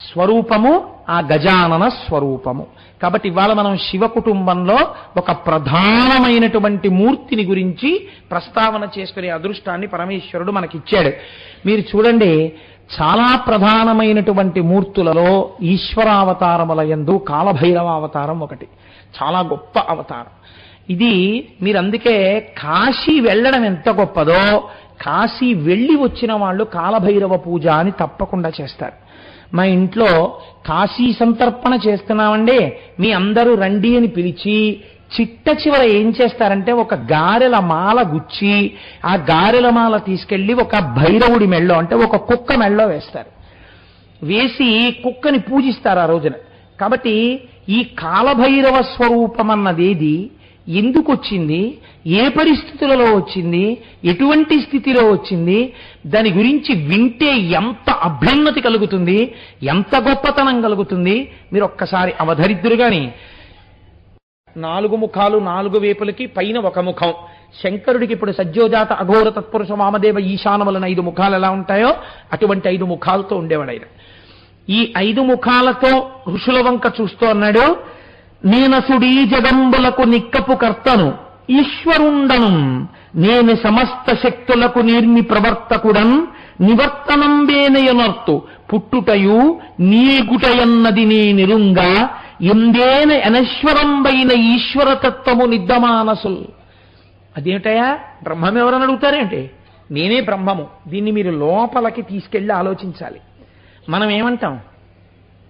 స్వరూపము ఆ గజానన స్వరూపము. కాబట్టి ఇవాళ మనం శివ కుటుంబంలో ఒక ప్రధానమైనటువంటి మూర్తిని గురించి ప్రస్తావన చేసుకునే అదృష్టాన్ని పరమేశ్వరుడు మనకిచ్చాడు. మీరు చూడండి, చాలా ప్రధానమైనటువంటి మూర్తులలో ఈశ్వరావతారముల యందు కాలభైరవ అవతారం ఒకటి, చాలా గొప్ప అవతారం. ఇది మీరు అందుకే కాశీ వెళ్ళడం ఎంత గొప్పదో, కాశీ వెళ్ళి వచ్చిన వాళ్ళు కాలభైరవ పూజ అని తప్పకుండా చేస్తారు. మా ఇంట్లో కాశీ సంతర్పణ చేస్తున్నామండి, మీ అందరూ రండి అని పిలిచి చిట్ట చివర ఏం చేస్తారంటే ఒక గారెల మాల గుచ్చి ఆ గారెల మాల తీసుకెళ్లి ఒక భైరవుడి మెళ్ళో, అంటే ఒక కుక్క మెళ్ళో వేస్తారు. వేసి కుక్కని పూజిస్తారు ఆ రోజున. కాబట్టి ఈ కాలభైరవ స్వరూపం అన్నదేది, ఎందుకు వచ్చింది, ఏ పరిస్థితులలో వచ్చింది, ఎటువంటి స్థితిలో వచ్చింది, దాని గురించి వింటే ఎంత అభ్యున్నతి కలుగుతుంది, ఎంత గొప్పతనం కలుగుతుంది, మీరు ఒక్కసారి అవధరిద్దురు గాని. 4 ముఖాలు 4 వేపులకి పైన ఒక ముఖం. శంకరుడికి ఇప్పుడు సజ్జోజాత అఘోర తత్పురుష వామదేవ ఈశానములను 5 ముఖాలు ఎలా ఉంటాయో అటువంటి 5 ముఖాలతో ఉండేవాడు ఆయన. ఈ 5 ముఖాలతో ఋషుల వంక చూస్తూ అన్నాడు, నేనసుడీ జగంబులకు నిక్కపు కర్తను ఈశ్వరుండను, నేను సమస్త శక్తులకు నిర్మి ప్రవర్తకుడన్, నివర్తనంబేనయనర్తు పుట్టుటయు నీగుటయన్నది నేనిరుంగా, ఎందేన అనశ్వరంబైన ఈశ్వరతత్వము నిద్దమానసుల్. అదేమిటయా, బ్రహ్మం ఎవరని అడుగుతారేంటి? నేనే బ్రహ్మము. దీన్ని మీరు లోపలికి తీసుకెళ్ళి ఆలోచించాలి. మనం ఏమంటాం,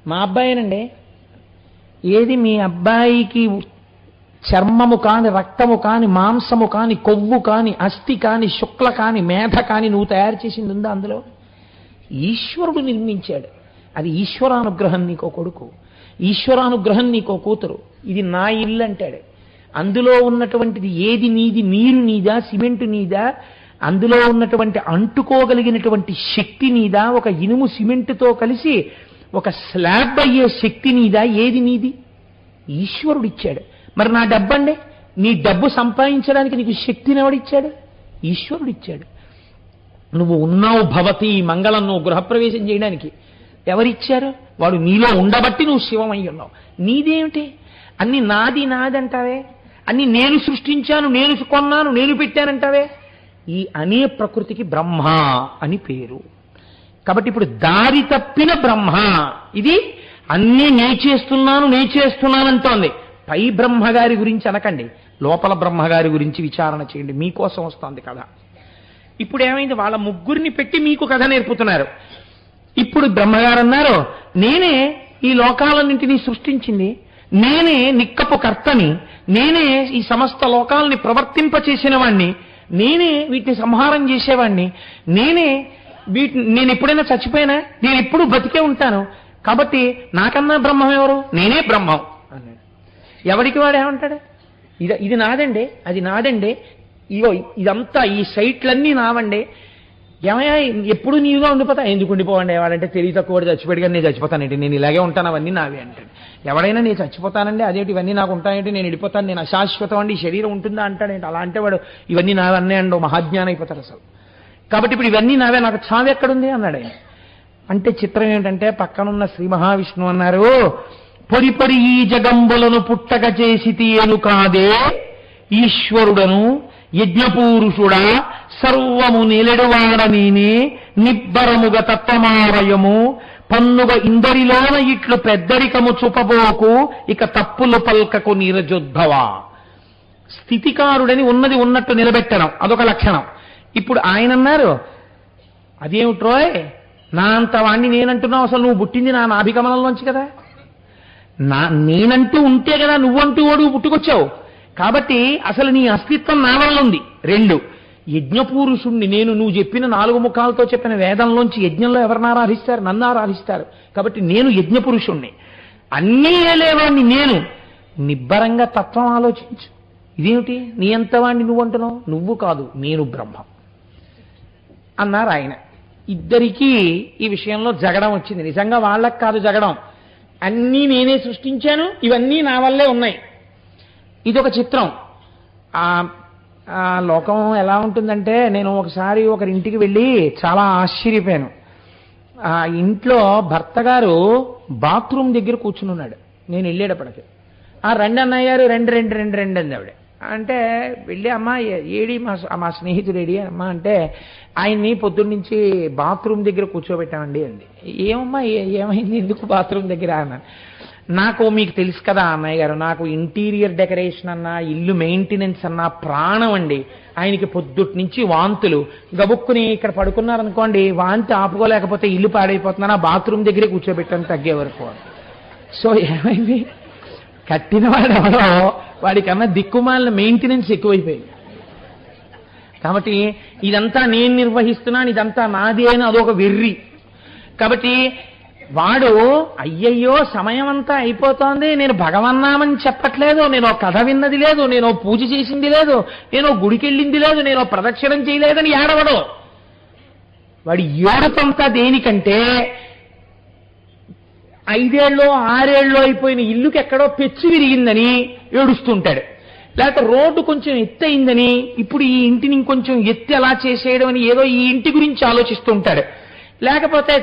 మా అబ్బాయినండి. ఏది మీ అబ్బాయికి చర్మము కాని, రక్తము కాని, మాంసము కాని, కొవ్వు కాని, అస్థి కాని, శుక్ల కాని, మేధ కాని నువ్వు తయారు చేసింది ఉందా? అందులో ఈశ్వరుడు నిర్మించాడు. అది ఈశ్వరానుగ్రహం. నీకో కొడుకు, ఈశ్వరానుగ్రహం నీకో కూతురు. ఇది నా ఇల్లు అంటాడు. అందులో ఉన్నటువంటిది ఏది నీది? నీరు నీదా? సిమెంటు నీదా? అందులో ఉన్నటువంటి అంటుకోగలిగినటువంటి శక్తి నీదా? ఒక ఇనుము సిమెంటుతో కలిసి ఒక స్లాబ్ అయ్యే శక్తి నీదా? ఏది నీది? ఈశ్వరుడిచ్చాడు. మరి నా డబ్బండి, నీ డబ్బు సంపాదించడానికి నీకు శక్తిని ఎవడిచ్చాడు? ఈశ్వరుడిచ్చాడు. నువ్వు ఉన్నావు భవతి మంగళం, నువ్వు గృహప్రవేశం చేయడానికి ఎవరిచ్చారు? వాడు నీలో ఉండబట్టి నువ్వు శివమై ఉన్నావు. నీదేమిటి? అన్ని నాది నాదంటావే, అన్ని నేను సృష్టించాను, నేను కొన్నాను, నేను పెట్టానంటావే. ఈ అనే ప్రకృతికి బ్రహ్మ అని పేరు. కాబట్టి ఇప్పుడు దారి తప్పిన బ్రహ్మ ఇది. అన్నీ నే చేస్తున్నానంటోంది. పై బ్రహ్మగారి గురించి అనకండి, లోపల బ్రహ్మగారి గురించి విచారణ చేయండి. మీకోసం వస్తుంది కథ. ఇప్పుడు ఏమైంది, వాళ్ళ ముగ్గురిని పెట్టి మీకు కథ నేర్పుతున్నారు. ఇప్పుడు బ్రహ్మగారు అన్నారు, నేనే ఈ లోకాలన్నింటినీ సృష్టించింది, నేనే నిక్కపు కర్తని, నేనే ఈ సమస్త లోకాలని ప్రవర్తింపచేసిన వాణ్ణి, నేనే వీటిని సంహారం చేసేవాణ్ణి, నేను ఎప్పుడైనా చచ్చిపోయినా, నేను ఎప్పుడు బతికే ఉంటాను. కాబట్టి నాకన్నా బ్రహ్మం ఎవరు? నేనే బ్రహ్మం అన్నాడు. ఎవడికి వాడు ఏమంటాడు? ఇది నాదండి, అది నాదండి, ఇగో ఇదంతా ఈ సైట్లన్నీ నావండి. ఏమయ్యా ఎప్పుడు నీవుగా ఉండిపోతా? ఎందుకు ఉండిపోవండి? వాడంటే తెలివి తక్కువ చచ్చిపోయాడు కానీ నేను చచ్చిపోతానండి, నేను ఇలాగే ఉంటాను, అవన్నీ నావే అంటాడు. ఎవడైనా నేను చచ్చిపోతానండి, అదేంటి ఇవన్నీ నాకు ఉంటాయంటే, నేను వెళ్ళిపోతాను, నేను అశాశ్వతం అండి, ఈ శరీరం ఉంటుందా అంటాడేంటి? అలా అంటే వాడు ఇవన్నీ నావన్నీ అండో మహాజ్ఞానం అయిపోతారు అసలు. కాబట్టి ఇప్పుడు ఇవన్నీ నావే, నాకు చావు ఎక్కడుంది అన్నాడు ఆయన. అంటే చిత్రం ఏంటంటే, పక్కనున్న శ్రీ మహావిష్ణువు అన్నారు, పొరిపరి ఈ జగంబులను పుట్టక చేసి తీయను కాదే ఈశ్వరుడను, యజ్ఞపూరుషుడా సర్వము నిలెడువాడ నేనే, నిబ్బరముగ తత్వమావయము పన్నుగ ఇందరిలోన ఇట్లు పెద్దరికము చూపబోకు, ఇక తప్పులు పల్కకు నీరజోద్భవ. స్థితికారుడని ఉన్నది ఉన్నట్టు నిలబెట్టడం అదొక లక్షణం. ఇప్పుడు ఆయన అన్నారు, అదేమిట్రోయ్ నా అంత వాణ్ణి నేనంటున్నావు, అసలు నువ్వు పుట్టింది నా నాభికమలంలోంచి కదా, నేనంటూ ఉంటే కదా నువ్వంటూ ఓడు పుట్టుకొచ్చావు. కాబట్టి అసలు నీ అస్తిత్వం నా వల్ల ఉంది. 2, యజ్ఞపూరుషుణ్ణి నేను. నువ్వు చెప్పిన 4 ముఖాలతో చెప్పిన వేదంలోంచి యజ్ఞంలో ఎవరిని ఆరాధిస్తారు? నన్ను ఆరాధిస్తారు. కాబట్టి నేను యజ్ఞపురుషుణ్ణి, అన్నీ ఏలేవాణ్ణి నేను. నిబ్బరంగా తత్వం ఆలోచించు. ఇదేమిటి నీ అంతవాణ్ణి నువ్వు అంటున్నావు? నువ్వు కాదు, నేను బ్రహ్మం అన్నారు ఆయన. ఇద్దరికీ ఈ విషయంలో జగడం వచ్చింది. నిజంగా వాళ్ళకి కాదు జగడం, అన్నీ నేనే సృష్టించాను, ఇవన్నీ నా వల్లే ఉన్నాయి. ఇదొక చిత్రం. ఆ లోకం ఎలా ఉంటుందంటే, నేను ఒకసారి ఒకరింటికి వెళ్ళి చాలా ఆశ్చర్యపోయాను. ఆ ఇంట్లో భర్త గారు బాత్రూమ్ దగ్గర కూర్చుని ఉన్నాడు. నేను వెళ్ళేటప్పటికి రండి అన్నయ్య గారు, రండి రండి రండి రండి అంది ఆవిడ. అంటే వెళ్ళి అమ్మ ఏడి మా స్నేహితుడు ఏడి అమ్మ అంటే ఆయన్ని పొద్దున్నుంచి బాత్రూమ్ దగ్గర కూర్చోబెట్టామండి అంది. ఏమమ్మా ఏమైంది, ఎందుకు బాత్రూమ్ దగ్గర అన్నాను. నాకు మీకు తెలుసు కదా అన్నయ్య గారు, నాకు ఇంటీరియర్ డెకరేషన్ అన్నా ఇల్లు మెయింటెనెన్స్ అన్నా ప్రాణం అండి. ఆయనకి పొద్దుటి నుంచి వాంతులు, గబుక్కుని ఇక్కడ పడుకున్నారనుకోండి వాంతి ఆపుకోలేకపోతే ఇల్లు పాడైపోతుందని ఆ బాత్రూమ్ దగ్గరే కూర్చోబెట్టాను తగ్గే వరకు. సో ఏమైంది, కట్టిన వాడు ఎవడో వాడికన్నా దిక్కుమాలిన మెయింటెనెన్స్ ఎక్కువైపోయింది. కాబట్టి ఇదంతా నేను నిర్వహిస్తున్నాను, ఇదంతా నాది అని అదొక వెర్రి. కాబట్టి వాడు అయ్యయ్యో సమయం అంతా అయిపోతోంది, నేను భగవన్నామని చెప్పట్లేదు, నేను కథ విన్నది లేదు, నేను పూజ చేసింది లేదు, నేను గుడికి వెళ్ళింది లేదు, నేను ప్రదక్షిణం చేయలేదని ఏడవడు. వాడి ఏడతంతా దేనికంటే 5 ఏళ్ళో 6 ఏళ్ళో అయిపోయిన ఇల్లుకి ఎక్కడో పెచ్చు విరిగిందని ఏడుస్తుంటాడు. లేకపోతే రోడ్డు కొంచెం ఎత్తయిందని ఇప్పుడు ఈ ఇంటిని ఇంకొంచెం ఎత్తి ఎలా చేసేయడం అని ఏదో ఈ ఇంటి గురించి ఆలోచిస్తూ ఉంటాడు. లేకపోతే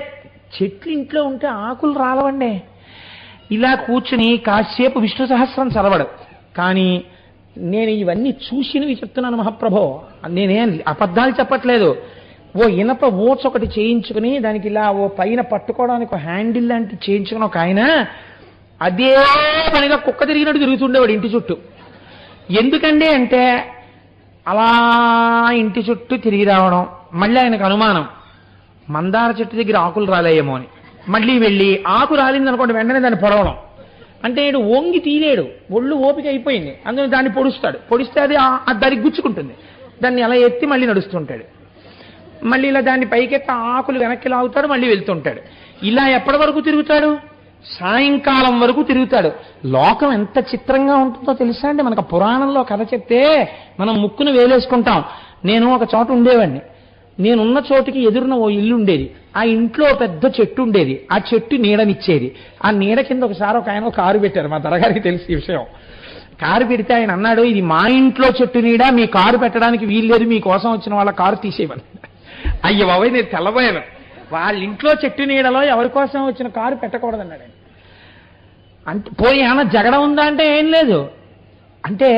చెట్లు ఇంట్లో ఉంటే ఆకులు రాలవండి. ఇలా కూర్చుని కాసేపు విష్ణు సహస్రం చదవడు. కానీ నేను ఇవన్నీ చూసినవి చెప్తున్నాను మహాప్రభో, నేనేం అబద్ధాలు చెప్పట్లేదు. ఓ ఇనప ఓచ్ ఒకటి చేయించుకుని దానికి ఇలా ఓ పైన పట్టుకోవడానికి ఒక హ్యాండిల్ లాంటివి చేయించుకుని ఒక ఆయన అదే పనిగా కుక్క తిరిగినట్టు తిరుగుతుండేవాడు ఇంటి చుట్టూ. ఎందుకండి అంటే అలా ఇంటి చుట్టూ తిరిగి రావడం. మళ్ళీ ఆయనకు అనుమానం, మందార చెట్టు దగ్గర ఆకులు రాలేయేమో అని. మళ్ళీ వెళ్ళి ఆకు రాలిందనుకోండి వెంటనే దాన్ని పొడవడం. అంటే వీడు వంగి తీలేడు, ఒళ్ళు ఓపిక అయిపోయింది, అందులో దాన్ని పొడుస్తాడు. పొడిస్తే అది దానికి గుచ్చుకుంటుంది, దాన్ని అలా ఎత్తి మళ్ళీ నడుస్తుంటాడు. మళ్ళీ ఇలా దాన్ని పైకెత్తి ఆకులు వెనక్కి లాగుతాడు, మళ్ళీ వెళ్తుంటాడు. ఇలా ఎప్పటి వరకు తిరుగుతాడు? సాయంకాలం వరకు తిరుగుతాడు. లోకం ఎంత చిత్రంగా ఉంటుందో తెలుసా అండి. మనకు పురాణంలో కథ చెప్తే మనం ముక్కును వేలేసుకుంటాం. నేను ఒక చోట ఉండేవాడిని. నేనున్న చోటుకి ఎదురున ఓ ఇల్లు ఉండేది. ఆ ఇంట్లో పెద్ద చెట్టు ఉండేది. ఆ చెట్టు నీడనిచ్చేది. ఆ నీడ కింద ఒకసారి ఒక ఆయన కారు పెట్టారు. మా దొరగారికి తెలిసి ఈ విషయం. కారు పెడితే ఆయన అన్నాడు, ఇది మా ఇంట్లో చెట్టు నీడ, మీ కారు పెట్టడానికి వీల్లేదు, మీకోసం వచ్చిన వాళ్ళ కారు తీసేయమని. అయ్య బాబాయ్ నేను తెల్లబోయాను. వాళ్ళ ఇంట్లో చెట్టు నీడలో ఎవరి కోసం వచ్చిన కారు పెట్టకూడదన్నాడు ఆయన. అంటే పోయి ఏమన్నా జగడ ఉందా అంటే ఏం లేదు. అంటే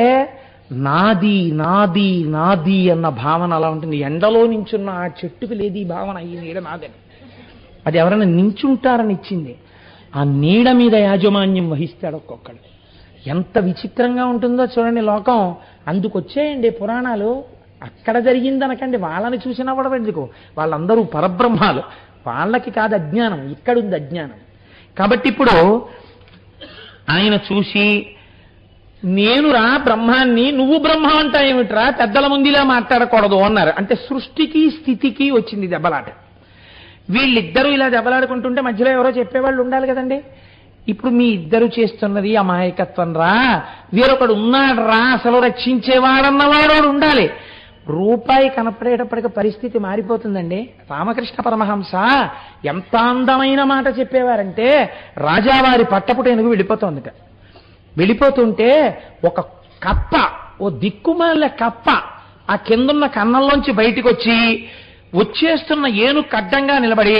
నాది నాది నాది అన్న భావన అలా ఉంటుంది. ఎండలో నించున్న ఆ చెట్టుకు లేదు ఈ భావన, ఈ నీడ నాదని. అది ఎవరైనా నించుంటారని ఇచ్చింది. ఆ నీడ మీద యాజమాన్యం వహిస్తాడు ఒక్కొక్కడు. ఎంత విచిత్రంగా ఉంటుందో చూడండి లోకం. అందుకొచ్చేయండి పురాణాలు. అక్కడ జరిగిందనకండి, వాళ్ళని చూసినా కూడా ఎందుకు, వాళ్ళందరూ పరబ్రహ్మాలు, వాళ్ళకి కాదు అజ్ఞానం, ఇక్కడుంది అజ్ఞానం. కాబట్టి ఇప్పుడు ఆయన చూసి నేనురా బ్రహ్మాన్ని, నువ్వు బ్రహ్మ అంటా ఏమిట్రా, పెద్దల ముందులా మాట్లాడకూడదు అన్నారు. అంటే సృష్టికి స్థితికి వచ్చింది దెబ్బలాట. వీళ్ళిద్దరూ ఇలా దెబ్బలాడుకుంటుంటే మధ్యలో ఎవరో చెప్పేవాళ్ళు ఉండాలి కదండి. ఇప్పుడు మీ ఇద్దరు చేస్తున్నది అమాయకత్వం రా, వేరొకడు ఉన్నాడు రా, అసలు రక్షించేవాడన్నవాడు ఉండాలి. రూపాయి కనపడేటప్పటికి పరిస్థితి మారిపోతుందండి. రామకృష్ణ పరమహంస ఎంత అందమైన మాట చెప్పేవారంటే, రాజావారి పట్టపుటేనుగు వెళ్ళిపోతోందిట. వెళ్ళిపోతుంటే ఒక కప్ప, ఓ దిక్కుమాల కప్ప ఆ కిందున్న కన్నంలోంచి బయటికి వచ్చి వచ్చేస్తున్న ఏనుగు అడ్డంగా నిలబడి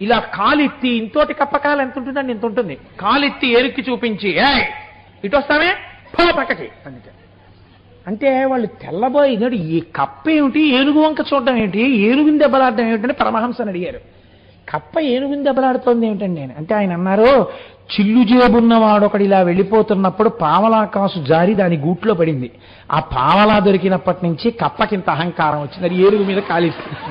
ఇలా కాలెత్తి, ఇంతోటి కప్ప కాలు ఎంత ఉంటుందండి, ఇంత ఉంటుంది, కాలెత్తి ఏనుక్కి చూపించి ఇటు వస్తామే పో పక్కకి అందుకే. అంటే వాళ్ళు తెల్లబోయినాడు, ఈ కప్ప ఏమిటి, ఏనుగు వంక చూడడం ఏమిటి, ఏనుగుని దెబ్బలాడడం ఏమిటంటే పరమహంసని అడిగారు. కప్ప ఏనుగుని దెబ్బలాడుతోంది ఏమిటండి నేను అంటే, ఆయన అన్నారు, చిల్లు జేబున్నవాడు ఒకడు ఇలా వెళ్ళిపోతున్నప్పుడు పావలా కాసు జారి దాని గూట్లో పడింది. ఆ పావలా దొరికినప్పటి నుంచి కప్పకింత అహంకారం వచ్చింది, అది ఏనుగు మీద కాలిస్తుంది.